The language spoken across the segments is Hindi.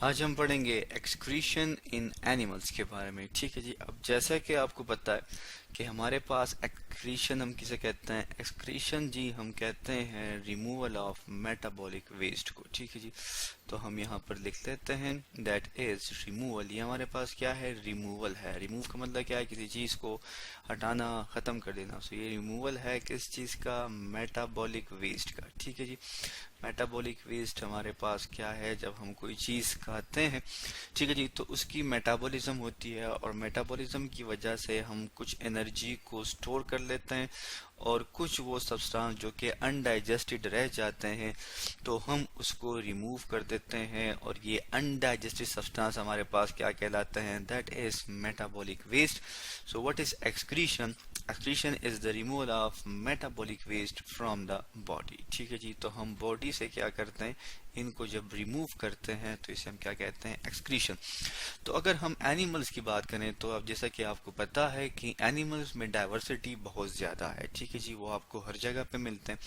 आज हम पढ़ेंगे एक्सक्रीशन इन एनिमल्स के बारे में। ठीक है जी। अब जैसा कि आपको पता है कि हमारे पास एक्सक्रीशन हम किसे कहते हैं। एक्सक्रीशन जी हम कहते हैं रिमूवल ऑफ मेटाबॉलिक वेस्ट को। ठीक है जी। तो हम यहाँ पर लिख लेते हैं दैट इज रिमूवल। ये हमारे पास क्या है, रिमूवल है। रिमूव का मतलब क्या है, किसी चीज को हटाना, खत्म कर देना। सो ये रिमूवल है किस चीज का, मेटाबॉलिक वेस्ट का। ठीक है जी। मेटाबॉलिक वेस्ट हमारे पास क्या है, जब हम कोई चीज खाते हैं, ठीक है जी, तो उसकी मेटाबॉलिज्म होती है और मेटाबॉलिज्म की वजह से हम कुछ एनर्जी को स्टोर कर लेते हैं और कुछ वो सब्सटेंस जो कि अनडाइजेस्टेड रह जाते हैं तो हम उसको रिमूव कर देते हैं और ये अनडाइजेस्टेड सब्सटेंस हमारे पास क्या कहलाते हैं, that is metabolic waste. So what is excretion? Excretion is the removal of metabolic waste from the body. ठीक है जी। तो हम बॉडी से क्या करते हैं, इनको जब रिमूव करते हैं तो इसे हम क्या कहते हैं, एक्सक्रीशन। तो अगर हम एनिमल्स की बात करें तो अब जैसा कि आपको पता है कि एनिमल्स में डाइवर्सिटी बहुत ज्यादा है। ठीक है जी। वो आपको हर जगह पे मिलते हैं।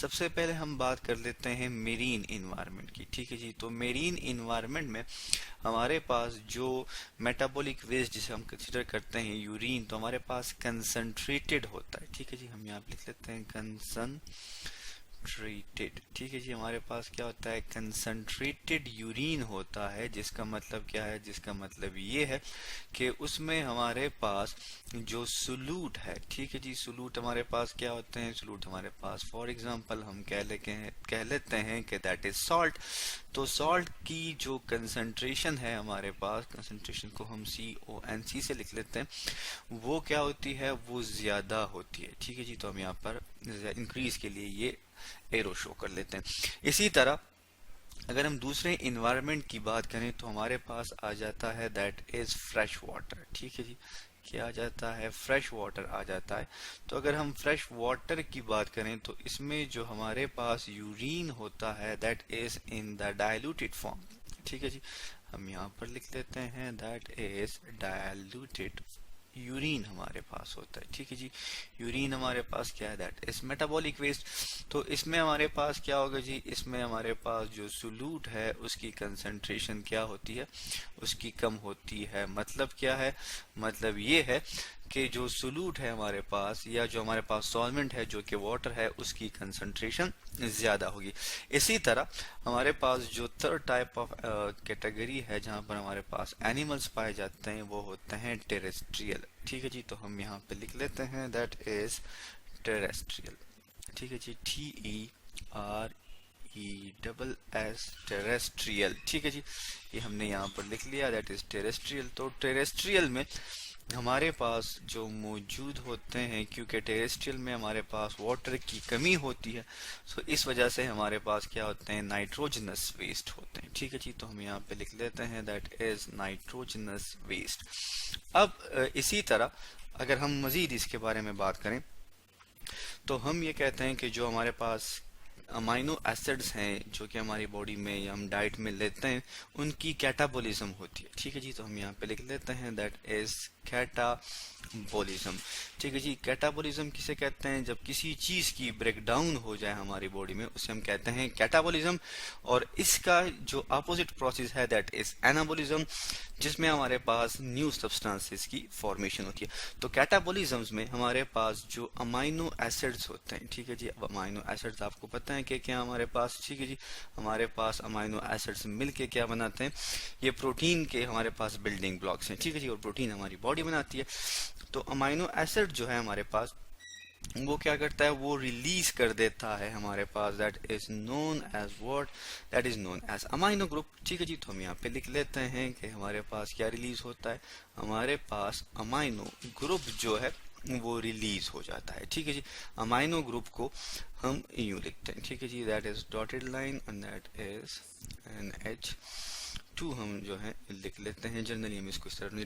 सबसे पहले हम बात कर लेते हैं मेरीन इन्वायरमेंट की। ठीक है जी। तो मेरीन इन्वायरमेंट में हमारे पास जो मेटाबॉलिक वेस्ट जिसे हम कंसिडर करते हैं यूरिन, तो हमारे पास कंसंट्रेटेड होता है। ठीक है जी। हम यहाँ लिख लेते हैं कंसंट्रेटेड। ठीक है जी। हमारे पास क्या होता है, कंसंट्रेटेड यूरिन होता है, जिसका मतलब क्या है, जिसका मतलब ये है कि उसमें हमारे पास जो सुलूट है, ठीक है जी, सुलूट हमारे पास क्या होते हैं, सुलूट हमारे पास फॉर एग्जांपल हम कह लेते हैं कि दैट इज सॉल्ट। तो सॉल्ट की जो कंसंट्रेशन है हमारे पास, कंसंट्रेशन को हम CONC से लिख लेते हैं, वो क्या होती है, वो ज्यादा होती है। ठीक है जी। तो हम यहाँ पर इंक्रीज के लिए ये एरो शो कर लेते हैं। इसी तरह अगर हम दूसरे इन्वायरमेंट की बात करें तो हमारे पास आ जाता है दैट इज फ्रेश वाटर। ठीक है जी। क्या आ जाता है, फ्रेश वाटर आ जाता है। तो अगर हम फ्रेश वाटर की बात करें तो इसमें जो हमारे पास यूरिन होता है that is in the diluted form. ठीक है जी। हम यहाँ पर लिख लेते हैं दैट इज डाइल्यूटेड यूरिन हमारे पास होता है। ठीक है जी। यूरिन हमारे पास क्या है, दैट इज मेटाबॉलिक वेस्ट। तो इसमें हमारे पास क्या होगा जी, इसमें हमारे पास जो सोलूट है उसकी कंसंट्रेशन क्या होती है, उसकी कम होती है। मतलब क्या है, मतलब ये है कि जो सोलूट है हमारे पास या जो हमारे पास सॉल्वेंट है जो कि वाटर है, उसकी कंसंट्रेशन ज्यादा होगी। इसी तरह हमारे पास जो थर्ड टाइप ऑफ कैटेगरी है जहां पर हमारे पास एनिमल्स पाए जाते हैं वो होते हैं टेरेस्ट्रियल। ठीक है जी। तो हम यहाँ पे लिख लेते हैं दैट इज टेरेस्ट्रियल। ठीक है जी। TERES terrestrial. ठीक है जी। ये हमने यहाँ पर लिख लिया दैट इज टेरेस्ट्रियल। तो टेरेस्ट्रियल में हमारे पास जो मौजूद होते हैं, क्योंकि टेरेस्ट्रियल में हमारे पास वाटर की कमी होती है, तो इस वजह से हमारे पास क्या होते हैं, नाइट्रोजनस वेस्ट होते हैं। ठीक है जी। तो हम यहाँ पे लिख लेते हैं दैट इज नाइट्रोजनस वेस्ट। अब इसी तरह अगर हम मजीद इसके बारे में बात करें तो हम ये कहते हैं कि जो हमारे पास अमाइनो एसिड्स हैं जो कि हमारी बॉडी में या हम डाइट में लेते हैं, उनकी कैटाबॉलिज्म होती है। ठीक है जी। तो हम यहाँ पे लिख लेते हैं दैट इज कैटाबॉलिज्म। ठीक है जी। कैटाबॉलिज्म किसे कहते हैं, जब किसी चीज की ब्रेकडाउन हो जाए हमारी बॉडी में, उसे हम कहते हैं कैटाबॉलिज्म। और इसका जो अपोजिट प्रोसेस है दैट इज एनाबॉलिज्म, जिसमें हमारे पास न्यू सब्सटेंसेस की फॉर्मेशन होती है। तो कैटाबॉलिज्म्स में हमारे पास जो अमाइनो एसिड्स होते हैं, ठीक है जी। अब अमाइनो एसिड्स आपको पता है कि क्या हमारे पास, ठीक है जी, हमारे पास अमाइनो एसिड्स मिलके क्या बनाते हैं, ये प्रोटीन के हमारे पास बिल्डिंग ब्लॉक्स हैं। ठीक है जी। और प्रोटीन हमारी बॉडी बनाती है। तो अमाइनो एसिड जो है हमारे पास, वो क्या करता है, वो रिलीज कर देता है हमारे पास, that is known as what, that is known as amino group. ठीक है जी। तो हम यहाँ पे लिख लेते हैं कि हमारे पास क्या रिलीज होता है, हमारे पास अमाइनो ग्रुप जो है वो रिलीज हो जाता है। ठीक है जी। अमाइनो ग्रुप को हम यूं लिखते हैं। ठीक है जी। That is dotted line and that is NH2 हम जो है लिख लेते हैं। जनरली हम इसको इस तरह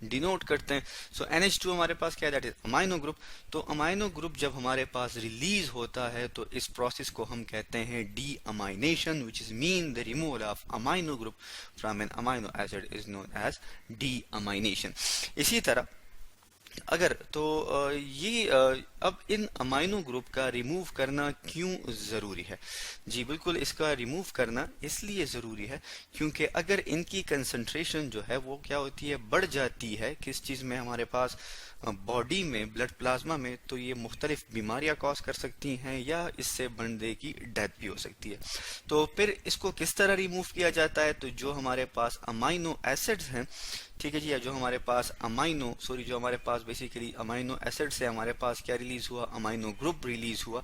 डिनोट करते हैं। सो NH2 हमारे पास क्या है, दैट इज अमाइनो ग्रुप। तो अमाइनो ग्रुप जब हमारे पास रिलीज होता है तो इस प्रोसेस को हम कहते हैं deamination, which is mean the removal of amino group from an amino acid is known as deamination. इसी तरह अगर तो ये अब इन अमाइनो ग्रुप का रिमूव करना क्यों ज़रूरी है? जी बिल्कुल, इसका रिमूव करना इसलिए ज़रूरी है क्योंकि अगर इनकी कंसंट्रेशन जो है वो क्या होती है, बढ़ जाती है किस चीज़ में, हमारे पास बॉडी में, ब्लड प्लाज्मा में, तो ये मुख्तलिफ बीमारियां कॉज कर सकती हैं या इससे बंदे की डेथ भी हो सकती है। तो फिर इसको किस तरह रिमूव किया जाता है? तो जो हमारे पास अमाइनो एसिड्स हैं, ठीक है जी, या जो हमारे पास जो हमारे पास बेसिकली अमाइनो एसिड से हमारे पास क्या रिलीज हुआ, अमाइनो ग्रुप रिलीज हुआ,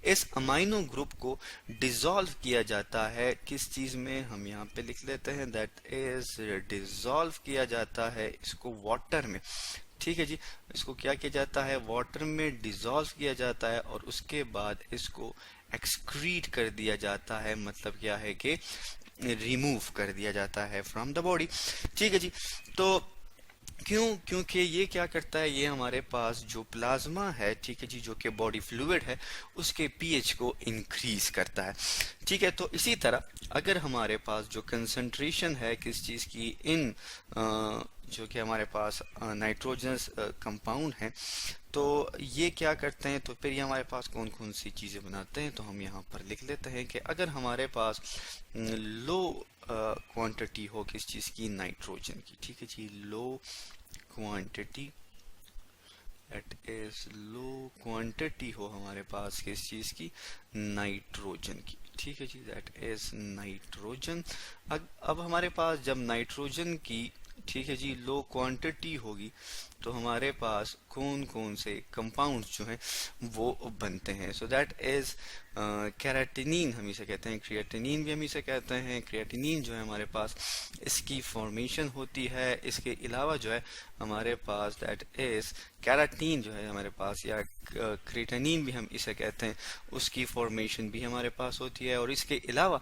इस अमाइनो ग्रुप को डिसॉल्व किया जाता है किस चीज में, हम यहाँ पे लिख लेते हैं, दैट इज डिसॉल्व किया जाता है इसको वाटर में। ठीक है जी, इसको क्या किया जाता है, वाटर में डिसॉल्व किया जाता है और उसके बाद इसको एक्सक्रीट कर दिया जाता है, मतलब क्या है कि रिमूव कर दिया जाता है फ्रॉम द बॉडी। ठीक है जी, तो क्योंकि ये क्या करता है, ये हमारे पास जो प्लाज्मा है, ठीक है जी, जो कि बॉडी फ्लूइड है, उसके पीएच को इंक्रीज करता है। ठीक है, तो इसी तरह अगर हमारे पास जो कंसंट्रेशन है किस चीज़ की, इन जो कि हमारे पास नाइट्रोजनस कंपाउंड है, तो ये क्या करते हैं, तो फिर ये हमारे पास कौन कौन सी चीज़ें बनाते हैं, तो हम यहाँ पर लिख लेते हैं कि अगर हमारे पास लो क्वांटिटी हो किस चीज़ की, नाइट्रोजन की, ठीक है जी, low quantity, that is low quantity हो हमारे पास किस चीज़ की, नाइट्रोजन की, ठीक है जी, दैट इज नाइट्रोजन। अब हमारे पास जब नाइट्रोजन की, ठीक है जी, लो क्वांटिटी होगी, तो हमारे पास कौन कौन से कंपाउंड्स जो हैं वो बनते हैं, सो दैट इज कैराटिनिन हम इसे कहते हैं, क्रिएटिनिन भी हम इसे कहते हैं। क्रिएटिनिन जो है हमारे पास, इसकी फॉर्मेशन होती है। इसके अलावा जो है हमारे पास दैट इज कैराटीन जो है हमारे पास, या क्रिएटिनिन भी हम इसे कहते हैं, उसकी फॉर्मेशन भी हमारे पास होती है। और इसके अलावा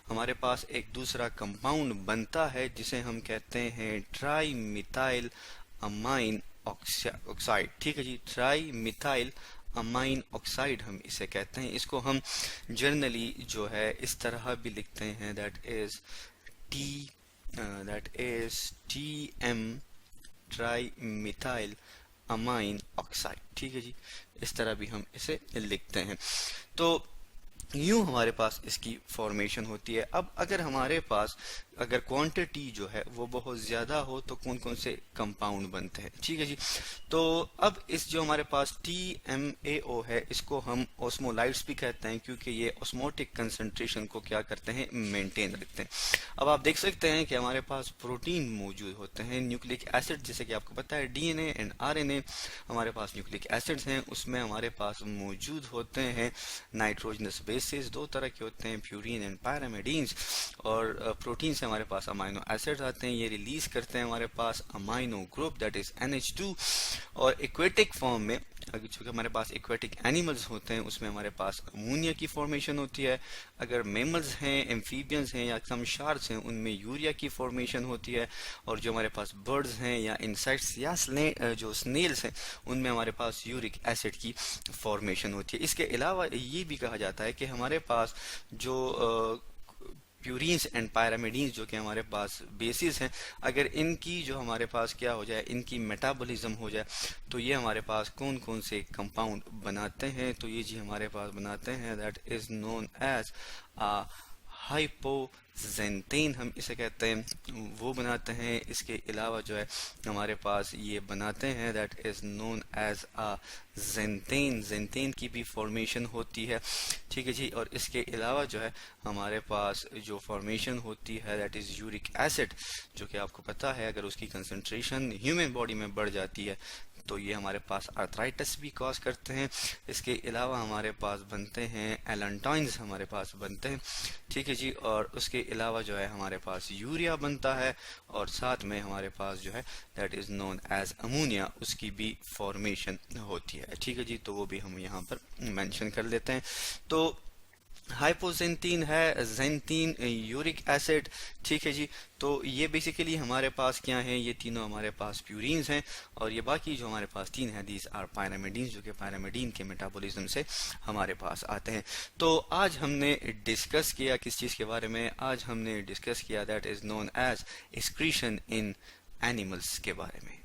हमारे पास एक दूसरा कंपाउंड बनता है जिसे हम कहते हैं ट्राई मिथाइल अमाइन ऑक्साइड, ठीक है जी, ट्राई मिथाइल अमाइन ऑक्साइड हम इसे कहते हैं। इसको हम जनरली जो है इस तरह भी लिखते हैं, that is T M, trimethylamine oxide, ठीक है जी, इस तरह भी हम इसे लिखते हैं। तो यूं हमारे पास इसकी फॉर्मेशन होती है। अब अगर हमारे पास अगर क्वांटिटी जो है वो बहुत ज़्यादा हो तो कौन कौन से कंपाउंड बनते हैं, ठीक है जी। तो अब इस जो हमारे पास TMAO है, इसको हम ऑस्मोलाइट्स भी कहते हैं क्योंकि ये ऑस्मोटिक कंसंट्रेशन को क्या करते हैं, मेंटेन रखते हैं। अब आप देख सकते हैं कि हमारे पास प्रोटीन मौजूद होते हैं, न्यूक्लिक एसिड, जैसे कि आपको पता है DNA एंड RNA हमारे पास न्यूक्लिक एसिड्स हैं, उसमें हमारे पास मौजूद होते हैं नाइट्रोजनस बेसिस, दो तरह के होते हैं, प्यूरिन एंड पैरामिडीन्स। और प्रोटीन से हमारे पास अमाइनो एसिड्स आते हैं, ये रिलीज करते हैं हमारे पास amino group that is NH2। और एक्वेटिक फॉर्म में जो कि हमारे पास एक्वेटिक एनिमल्स होते हैं उसमें हमारे पास अमोनिया की फॉर्मेशन होती है। अगर मेमल्स हैं, एम्फीबियंस हैं या सम शार्क्स हैं, उनमें यूरिया की फॉर्मेशन होती है। और जो हमारे पास बर्ड्स हैं या इंसेक्ट्स या जो स्नेल्स हैं, उनमें हमारे पास यूरिक एसिड की फॉर्मेशन होती है। इसके अलावा ये भी कहा जाता है कि हमारे पास जो प्यूरिन्स एंड पैरामिडीन्स जो कि हमारे पास बेसिस हैं, अगर इनकी जो हमारे पास क्या हो जाए, इनकी मेटाबॉलिज्म हो जाए, तो ये हमारे पास कौन कौन से कंपाउंड बनाते हैं, तो ये जी हमारे पास बनाते हैं दैट इज नोन एज हाइपोजेंटेन हम इसे कहते हैं, वो बनाते हैं। इसके अलावा जो है हमारे पास ये बनाते हैं दैट इज नोन एज जेंटेन, जेंटेन की भी फॉर्मेशन होती है, ठीक है जी। और इसके अलावा जो है हमारे पास जो फॉर्मेशन होती है दैट इज यूरिक एसिड, जो कि आपको पता है अगर उसकी कंसंट्रेशन ह्यूमन बॉडी में बढ़ जाती है तो ये हमारे पास आर्थराइटिस भी कॉज करते हैं। इसके अलावा हमारे पास बनते हैं एलेंटॉइंस हमारे पास बनते हैं, ठीक है जी। और उसके अलावा जो है हमारे पास यूरिया बनता है और साथ में हमारे पास जो है that is known as ammonia, उसकी भी फॉर्मेशन होती है, ठीक है जी। तो वो भी हम यहाँ पर मेंशन कर लेते हैं। तो हाइपोजेंटीन है, जेंटीन, यूरिक एसिड, ठीक है जी। तो ये बेसिकली हमारे पास क्या है, ये तीनों हमारे पास प्यूरिन्स हैं। और ये बाकी जो हमारे पास तीन हैं दीज आर पैरामिडीन्स, जो कि पैरामिडीन के मेटाबॉलिज्म से हमारे पास आते हैं। तो आज हमने डिस्कस किया किस चीज़ के बारे में, आज हमने डिस्कस किया that is known as excretion in animals के बारे में।